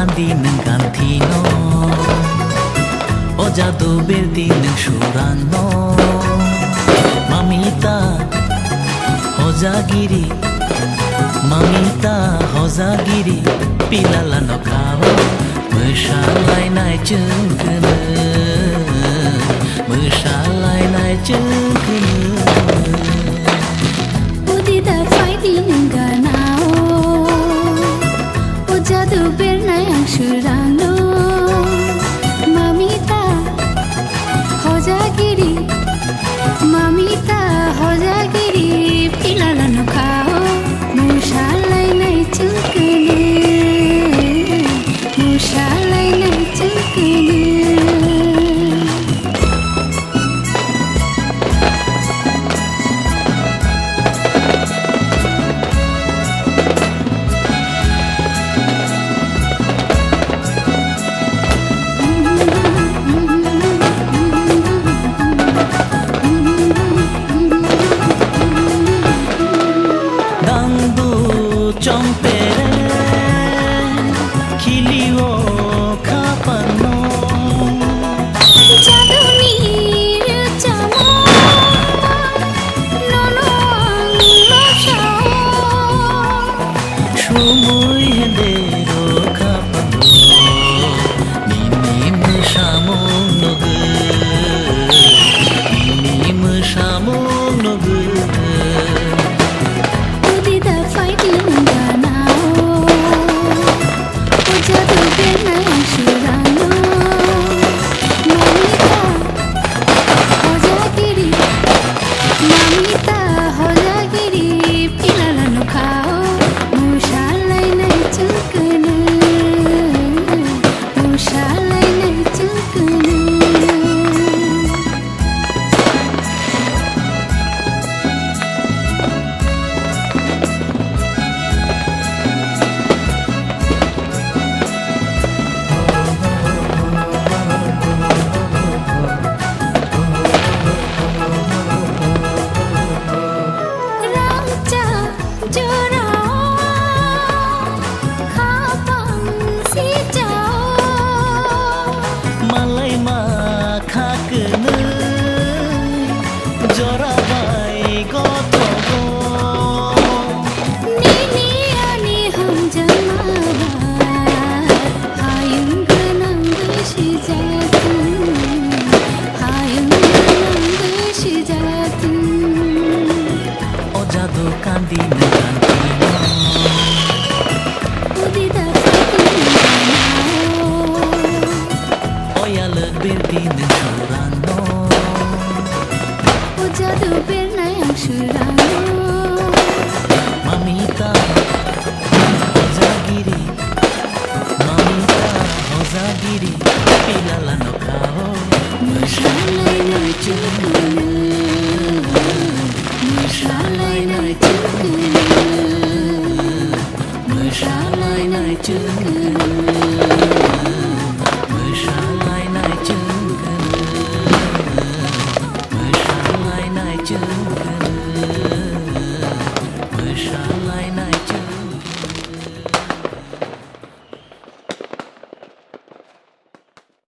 kandi nang gantino O jadu berdi nang surano Mamita hojagiri Mamita hojagiri Pilala no kao Meshalai nai chungkene Meshalai nai chungkene Udida fighting ganao O jadu berna yang surano Mamita hojagiri Mamita hojagiri Pilala no kao Mushalai nai chungkene Mushalai nai chungkene O jadu berna yang surano